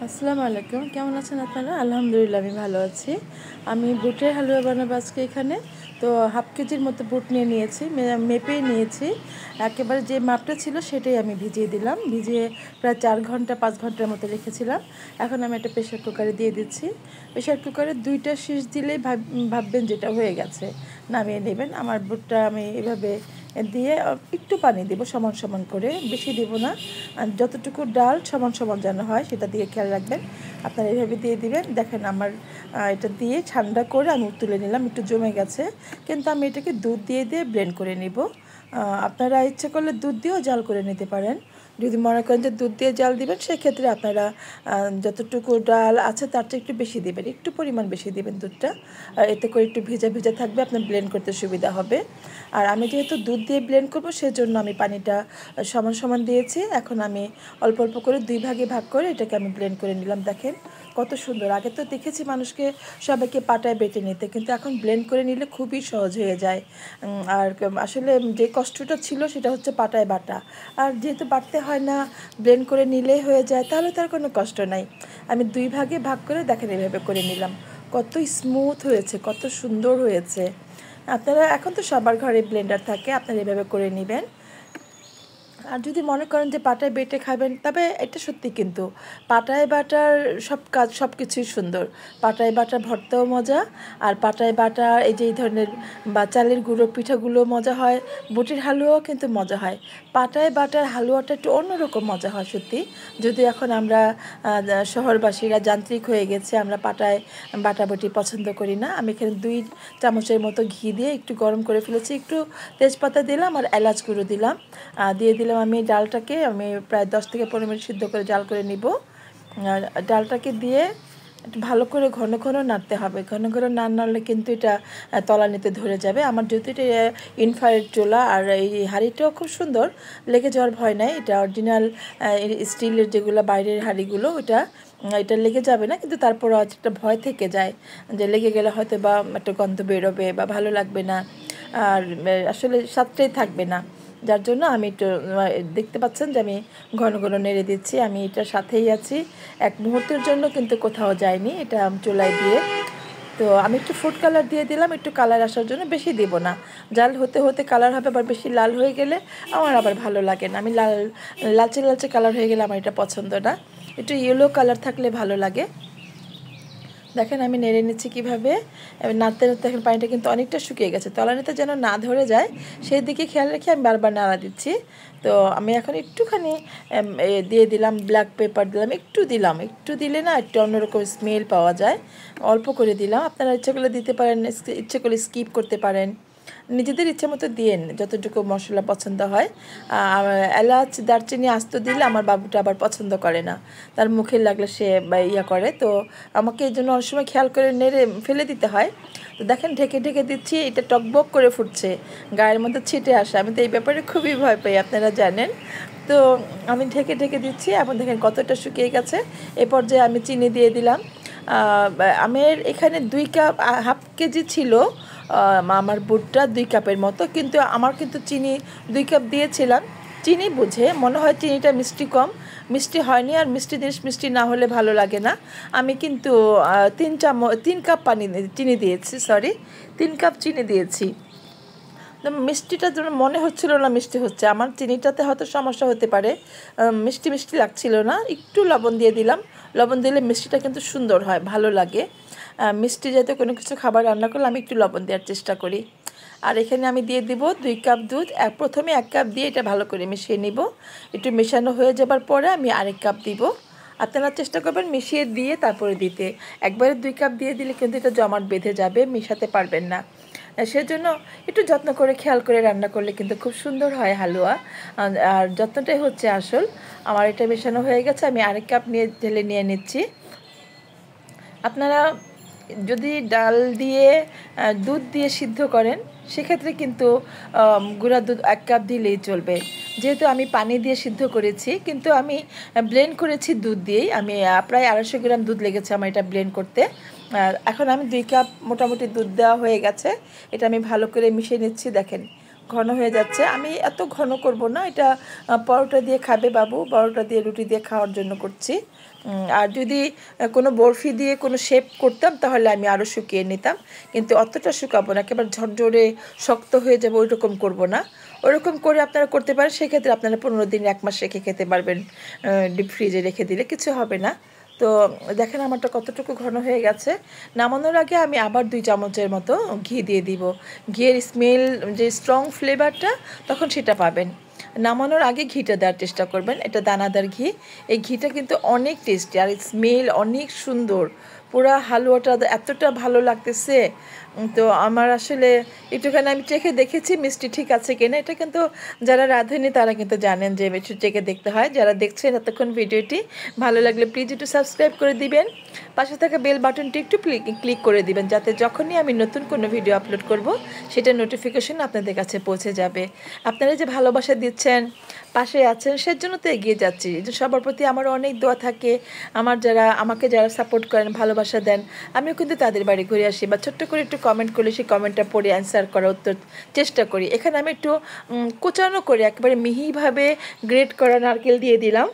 আসসালামু আলাইকুম, কেমন আছেন আপনারা? আলহামদুলিল্লাহ আমি ভালো আছি। আমি বুটের হালুয়া বানাবো আজকে এখানে। তো হাফ কেজির মতো বুট নিয়েছি, মেপে নিয়েছি। একেবারে যে মাপটা ছিল সেটাই আমি ভিজিয়ে দিলাম। ভিজিয়ে প্রায় 4 ঘন্টা 5 ঘন্টার মতো রেখেছিলাম। এখন আমি একটা প্রেশার কুকারে দিয়ে দিচ্ছি। প্রেশার কুকারে 2টা সিস দিলেই ভাববেন যেটা হয়ে গেছে, নামিয়ে নেবেন। আমার বুটটা আমি এভাবে দিয়ে একটু পানি দেবো সমান সমান করে, বেশি দেবো না। আর যতটুকু ডাল সমান সমান যেন হয় সেটা দিয়ে খেয়াল রাখবেন। আপনারা এইভাবে দিয়ে দিবেন। দেখেন আমার এটা দিয়ে ঠান্ডা করে আমি তুলে নিলাম, একটু জমে গেছে, কিন্তু আমি এটাকে দুধ দিয়ে ব্লেন্ড করে নিব। আপনারা ইচ্ছে করলে দুধ দিয়েও জাল করে নিতে পারেন। যদি মনে করেন যে দুধ দিয়ে জাল দিবেন, সেক্ষেত্রে আপনারা যতটুকু ডাল আছে তার চেয়ে একটু বেশি দেবেন, একটু পরিমাণ বেশি দেবেন দুধটা। এতে করে একটু ভেজা ভেজা থাকবে, আপনার ব্লেন্ড করতে সুবিধা হবে। আর আমি যেহেতু দুধ দিয়ে ব্লেন্ড করবো, সেজন্য আমি পানিটা সমান সমান দিয়েছি। এখন আমি অল্প অল্প করে 2 ভাগে ভাগ করে এটাকে আমি ব্লেন্ড করে নিলাম। দেখেন কত সুন্দর। আগে তো দেখেছি মানুষকে সবাইকে পাটায় বেটে নিতে, কিন্তু এখন ব্লেন্ড করে নিলে খুবই সহজ হয়ে যায়। আর আসলে যে কষ্টটা ছিল সেটা হচ্ছে পাটায় বাটা। আর যেহেতু বাটতে হয় না, ব্লেন্ড করে নিলেই হয়ে যায়, তাহলে তার কোনো কষ্ট নাই। আমি 2 ভাগে ভাগ করে দেখেন এভাবে করে নিলাম। কত স্মুথ হয়েছে, কত সুন্দর হয়েছে। আপনারা এখন তো সবার ঘরে ব্লেন্ডার থাকে, আপনারা এভাবে করে নেবেন। আর যদি মনে করেন যে পাটায় বেটে খাবেন, তবে এটা সত্যি, কিন্তু পাটায় বাটার সব কিছুই সুন্দর। পাটায় বাটা ভর্তাও মজা, আর পাটায় বাটা এই যে এই ধরনের বা চালের গুঁড়ো পিঠাগুলো মজা হয়, বুটের হালুয়াও কিন্তু মজা হয়। পাটায় বাটার হালুয়াটা একটু অন্যরকম মজা হয় সত্যি। যদি এখন আমরা শহরবাসীরা যান্ত্রিক হয়ে গেছে, আমরা পাটায় বাটাবাটি পছন্দ করি না। আমি এখানে 2 চামচের মতো ঘি দিয়ে একটু গরম করে ফেলেছি, একটু তেজপাতা দিলাম আর এলাচ গুঁড়ো দিলাম। দিয়ে দিলাম আমি ডালটাকে, আমি প্রায় 10 থেকে 15 মিনিট সিদ্ধ করে জাল করে নিব। আর ডালটাকে দিয়ে একটু ভালো করে ঘন ঘন নাড়তে হবে। ঘন ঘন না নাড়লে কিন্তু এটা তলানিতে ধরে যাবে। আমার যেহেতু এটা ইনফ্রারেড চুলা, আর এই হাঁড়িটাও খুব সুন্দর, লেগে যাওয়ার ভয় নাই। এটা অরিজিনাল স্টিলের যেগুলো বাইরের হাঁড়িগুলো, এটা লেগে যাবে না, কিন্তু তারপরও আজ একটা ভয় থেকে যায় যে লেগে গেলে হয়তো বা একটা গন্ধ বেরোবে বা ভালো লাগবে না, আর আসলে স্বাদটাই থাকবে না। যার জন্য আমি একটু দেখতে পাচ্ছেন যে আমি ঘন ঘন নেড়ে দিচ্ছি। আমি এটার সাথেই আছি, এক মুহূর্তের জন্য কিন্তু কোথাও যায়নি এটা চুলায় দিয়ে। তো আমি একটু ফুড কালার দিয়ে দিলাম, একটু কালার আসার জন্য, বেশি দেব না। জাল হতে হতে কালার হবে, আবার বেশি লাল হয়ে গেলে আমার আবার ভালো লাগে না। আমি লালচে লালচে কালার হয়ে গেলে আমার এটা পছন্দ না। একটু ইয়েলো কালার থাকলে ভালো লাগে। দেখেন আমি নেড়ে নিচ্ছি কীভাবে। নাড়তে নাড়তে দেখেন পানিটা কিন্তু অনেকটা শুকিয়ে গেছে, তলানিতে যেন না ধরে যায় সেই দিকে খেয়াল রেখে আমি বারবার নাড়া দিচ্ছি। তো আমি এখন একটুখানি দিয়ে দিলাম ব্ল্যাক পেপার, একটু দিলে না একটু অন্যরকম স্মেল পাওয়া যায়। অল্প করে দিলাম, আপনারা ইচ্ছে করলে দিতে পারেন, ইচ্ছে করলে স্কিপ করতে পারেন। নিজেদের ইচ্ছে মতো দিয়েন যতটুকু মশলা পছন্দ হয়। এলাচ দারচিনি আস্ত দিলে আমার বাবুটা আবার পছন্দ করে না, তার মুখে লাগলে সে ইয়া করে। তো আমাকে এই জন্য অনেক সময় খেয়াল করে নেড়ে ফেলে দিতে হয়। তো দেখেন ঢেকে ঢেকে দিচ্ছি, এটা টকবক করে ফুটছে, গায়ের মধ্যে ছিটে আসে। আমি তো এই ব্যাপারে খুবই ভয় পাই, আপনারা জানেন। তো আমি ঢেকে ঢেকে দিচ্ছি, এখন দেখেন কতটা শুকিয়ে গেছে। এ পর্যায়ে আমি চিনি দিয়ে দিলাম। আমের এখানে 2 কাপ, হাফ কেজি ছিল আমার বুটটা 2 কাপের মতো, কিন্তু আমার কিন্তু চিনি 2 কাপ দিয়েছিলাম। চিনি বুঝে, মনে হয় চিনিটা মিষ্টি কম, মিষ্টি হয়নি। আর মিষ্টি জিনিস মিষ্টি না হলে ভালো লাগে না। আমি কিন্তু 3 কাপ চিনি দিয়েছি, 3 কাপ চিনি দিয়েছি। মিষ্টিটা যেন মনে হচ্ছিল না মিষ্টি হচ্ছে, আমার চিনিটাতে হয়তো সমস্যা হতে পারে, মিষ্টি মিষ্টি লাগছিল না। একটু লবণ দিয়ে দিলাম, লবণ দিলে মিষ্টিটা কিন্তু সুন্দর হয়, ভালো লাগে। মিষ্টি জাতীয় কোনো কিছু খাবার রান্না করলে আমি একটু লবণ দেওয়ার চেষ্টা করি। আর এখানে আমি দিয়ে দিব 2 কাপ দুধ। প্রথমে 1 কাপ দিয়ে এটা ভালো করে মিশিয়ে নিব। একটু মেশানো হয়ে যাবার পরে আমি আরেক কাপ দিব। আপনারা চেষ্টা করবেন মিশিয়ে দিয়ে তারপরে দিতে। একবারে 2 কাপ দিয়ে দিলে কিন্তু এটা জমাট বেঁধে যাবে, মেশাতে পারবেন না। সেজন্য একটু যত্ন করে খেয়াল করে রান্না করলে কিন্তু খুব সুন্দর হয় হালুয়া। আর যত্নটাই হচ্ছে আসল। আমার এটা মেশানো হয়ে গেছে, আমি আরেক কাপ ঢেলে নিয়ে নিচ্ছি। আপনারা যদি ডাল দিয়ে দুধ দিয়ে সিদ্ধ করেন, সেক্ষেত্রে কিন্তু গুঁড়া দুধ 1 কাপ দিলেই চলবে। যেহেতু আমি পানি দিয়ে সিদ্ধ করেছি, কিন্তু আমি ব্লেন্ড করেছি দুধ দিয়েই। আমি প্রায় 250 গ্রাম দুধ লেগেছে আমার এটা ব্লেন্ড করতে। এখন আমি 2 কাপ মোটামুটি দুধ দেওয়া হয়ে গেছে, এটা আমি ভালো করে মিশিয়ে নিচ্ছি। দেখেন ঘন হয়ে যাচ্ছে। আমি এত ঘন করব না, এটা পরোটা দিয়ে খাবে বাবু, পরোটা দিয়ে রুটি দিয়ে খাওয়ার জন্য করছি। আর যদি কোনো বরফি দিয়ে কোনো শেপ করতাম তাহলে আমি আরও শুকিয়ে নিতাম, কিন্তু অতটা শুকাবো না, একেবারে ঝরঝরে শক্ত হয়ে যাবে ওইরকম করব না। ওরকম করে আপনারা করতে পারেন, সেক্ষেত্রে আপনারা 15 দিন 1 মাস রেখে খেতে পারবেন, ডিপ ফ্রিজে রেখে দিলে কিছু হবে না। তো দেখেন আমারটা কতটুকু ঘন হয়ে গেছে। নামানোর আগে আমি আবার 2 চামচের মতো ঘি দিয়ে দিব। ঘিয়ের স্মেল, যে স্ট্রং ফ্লেভারটা তখন সেটা পাবেন। নামানোর আগে ঘিটা দেওয়ার চেষ্টা করবেন, এটা দানাদার ঘি। এই ঘিটা কিন্তু অনেক টেস্টি আর স্মেল অনেক সুন্দর। পুরা হালুয়াটা এতটা ভালো লাগতেছে। তো আমার আসলে একটুখানি আমি চেখে দেখেছি মিষ্টি ঠিক আছে কিনা। এটা কিন্তু যারা রাঁধেনি তারা কিন্তু জানেন যে একটু চেখে দেখতে হয়। যারা দেখছেন এতক্ষণ ভিডিওটি, ভালো লাগলে প্লিজ একটু সাবস্ক্রাইব করে দিবেন, পাশে থাকা বেল বাটনটি একটু ক্লিক করে দিবেন, যাতে যখনই আমি নতুন কোনো ভিডিও আপলোড করব সেটা নোটিফিকেশন আপনাদের কাছে পৌঁছে যাবে। আপনারা যে ভালোবাসা দিচ্ছেন, পাশে আছেন, সেজন্য তো এগিয়ে যাচ্ছি। সবার প্রতি আমার অনেক দোয়া থাকে। আমাকে যারা সাপোর্ট করেন, ভালোবাসা দেন, আমিও কিন্তু তাদের বাড়ি ঘুরে আসি বা ছোট্ট করে একটু কমেন্ট করলে সেই কমেন্টটা পড়ে অ্যান্সার করার উত্তর চেষ্টা করি। এখানে আমি একটু কোচানো করে একেবারে মিহিভাবে গ্রেট করা নারকেল দিয়ে দিলাম,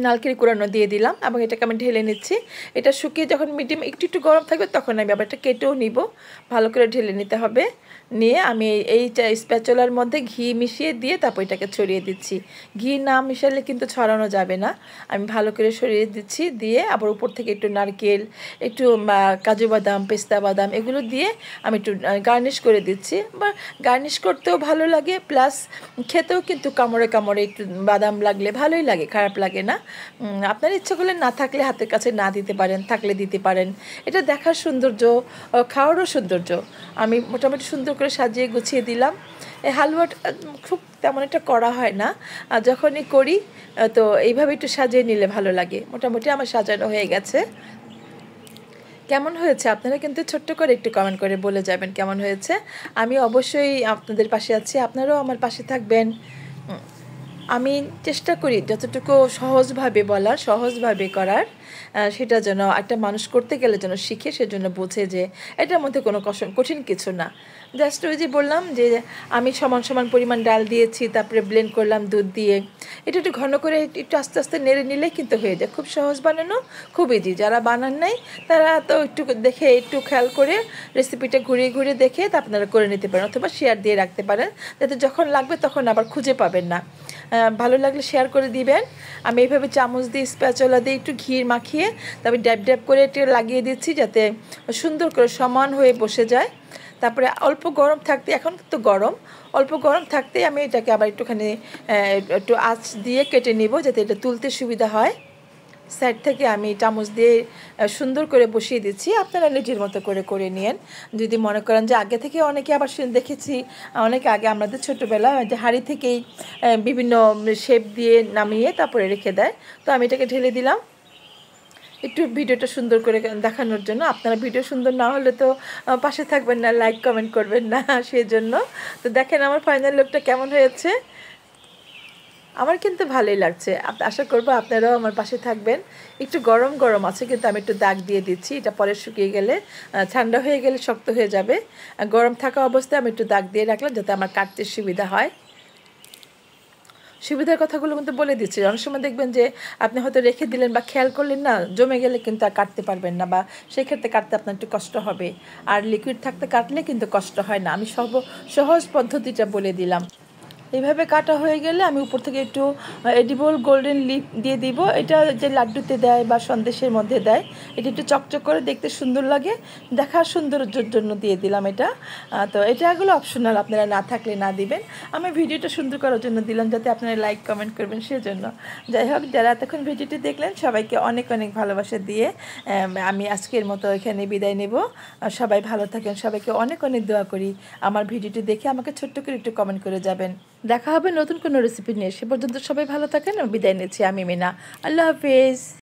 নারকেল কুড়ানো দিয়ে দিলাম এবং এটাকে আমি ঢেলে নিচ্ছি। এটা শুকিয়ে যখন মিডিয়াম একটু একটু গরম থাকবে তখন আমি আবার এটা কেটেও নিব, ভালো করে ঢেলে নিতে হবে। নিয়ে আমি এই স্প্যাচুলার মধ্যে ঘি মিশিয়ে দিয়ে তারপর এটাকে ছড়িয়ে দিচ্ছি। ঘি না মিশালে কিন্তু ছড়ানো যাবে না। আমি ভালো করে ছড়িয়ে দিচ্ছি, দিয়ে আবার উপর থেকে একটু নারকেল, একটু কাজু বাদাম, পেস্তা বাদাম এগুলো দিয়ে আমি একটু গার্নিশ করে দিচ্ছি। বা গার্নিশ করতেও ভালো লাগে, প্লাস খেতেও কিন্তু কামড়ে কামড়ে একটু বাদাম লাগলে ভালোই লাগে, খারাপ লাগে না। আপনার ইচ্ছা করলে না থাকলে হাতের কাছে না দিতে পারেন, থাকলে দিতে পারেন। এটা দেখার সৌন্দর্য, খাওয়ারও সৌন্দর্য। আমি মোটামুটি সুন্দর করে সাজিয়ে গুছিয়ে দিলাম। এই হালুয়াটা খুব তেমন একটা করা হয় না, আর যখনই করি তো এইভাবে একটু সাজিয়ে নিলে ভালো লাগে। মোটামুটি আমার সাজানো হয়ে গেছে। কেমন হয়েছে আপনারা কিন্তু ছোট্ট করে একটু কমেন্ট করে বলে যাবেন কেমন হয়েছে। আমি অবশ্যই আপনাদের পাশে আছি, আপনারাও আমার পাশে থাকবেন। আমি চেষ্টা করি যতটুকু সহজভাবে বলার, সহজভাবে করার, সেটা যেন একটা মানুষ করতে গেলে যেন শিখে, সেজন্য বোঝে যে এটার মধ্যে কোনো কঠিন কিছু না। জাস্ট ওই যে বললাম যে আমি সমান সমান পরিমাণ ডাল দিয়েছি, তারপরে ব্লেন্ড করলাম দুধ দিয়ে। এটা একটু ঘন করে একটু আস্তে আস্তে নেড়ে নিলে কিন্তু হয়ে যায়। খুব সহজ বানানো, খুব ইজি। যারা বানান নাই তারা তো একটু দেখে, একটু খেয়াল করে রেসিপিটা ঘুরিয়ে ঘুরিয়ে দেখে তা আপনারা করে নিতে পারেন, অথবা শেয়ার দিয়ে রাখতে পারেন, যাতে যখন লাগবে তখন আবার খুঁজে পাবেন না। ভালো লাগলে শেয়ার করে দিবেন। আমি এইভাবে চামচ দিয়ে, স্প্যাচুলা দিয়ে একটু ঘি মাখিয়ে তারপরে ড্যাব ড্যাব করে একটু লাগিয়ে দিচ্ছি, যাতে সুন্দর করে সমান হয়ে বসে যায়। তারপরে অল্প গরম থাকতে, এখন তো গরম, অল্প গরম থাকতেই আমি এটাকে আবার একটুখানি একটু আঁচ দিয়ে কেটে নিব, যাতে এটা তুলতে সুবিধা হয়। সাইড থেকে আমি চামচ দিয়ে সুন্দর করে বসিয়ে দিচ্ছি। আপনারা নিজের মতো করে করে নিয়েন। যদি মনে করেন যে আগে থেকে, অনেকে আবার দেখেছি অনেকে আগে আমাদের ছোটোবেলা যে হাঁড়ি থেকেই বিভিন্ন শেপ দিয়ে নামিয়ে তারপরে রেখে দেয়। তো আমি এটাকে ঢেলে দিলাম একটু ভিডিওটা সুন্দর করে দেখানোর জন্য। আপনারা ভিডিও সুন্দর না হলে তো পাশে থাকবেন না, লাইক কমেন্ট করবেন না, সেই জন্য। তো দেখেন আমার ফাইনাল লুকটা কেমন হয়েছে। আমার কিন্তু ভালোই লাগছে। আশা করবো আপনারাও আমার পাশে থাকবেন। একটু গরম গরম আছে, কিন্তু আমি একটু দাগ দিয়ে দিচ্ছি, এটা পরে শুকিয়ে গেলে, ঠান্ডা হয়ে গেলে শক্ত হয়ে যাবে। গরম থাকা অবস্থায় আমি একটু দাগ দিয়ে রাখলাম, যাতে আমার কাটতে সুবিধা হয়। সুবিধার কথাগুলো কিন্তু বলে দিচ্ছি। অনেক সময় দেখবেন যে আপনি হয়তো রেখে দিলেন বা খেয়াল করলেন না, জমে গেলে কিন্তু আর কাটতে পারবেন না, বা সেক্ষেত্রে কাটতে আপনার একটু কষ্ট হবে। আর লিকুইড থাকতে কাটলে কিন্তু কষ্ট হয় না। আমি সহজ পদ্ধতিটা বলে দিলাম। এইভাবে কাটা হয়ে গেলে আমি উপর থেকে একটু এডিবল গোল্ডেন লিপ দিয়ে দিব। এটা যে লাড্ডুতে দেয় বা সন্দেশের মধ্যে দেয়, এটা একটু চকচক করে দেখতে সুন্দর লাগে, দেখার সৌন্দর্যের জন্য দিয়ে দিলাম এটা। তো এটাগুলো অপশনাল, আপনারা না থাকলে না দিবেন। আমি ভিডিওটা সুন্দর করার জন্য দিলাম, যাতে আপনারা লাইক কমেন্ট করবেন, সেজন্য। যাই হোক, যারা এতক্ষণ ভিডিওটি দেখলেন সবাইকে অনেক অনেক ভালোবাসা দিয়ে আমি আজকের মতো এখানে বিদায় নেব। সবাই ভালো থাকেন, সবাইকে অনেক অনেক দোয়া করি। আমার ভিডিওটি দেখে আমাকে ছোট্ট করে একটু কমেন্ট করে যাবেন। দেখা হবে নতুন কোনো রেসিপি নিয়ে। সে পর্যন্ত সবাই ভালো থাকেন। বিদায় নিচ্ছি আমি মিনা। আল্লাহ হাফিজ।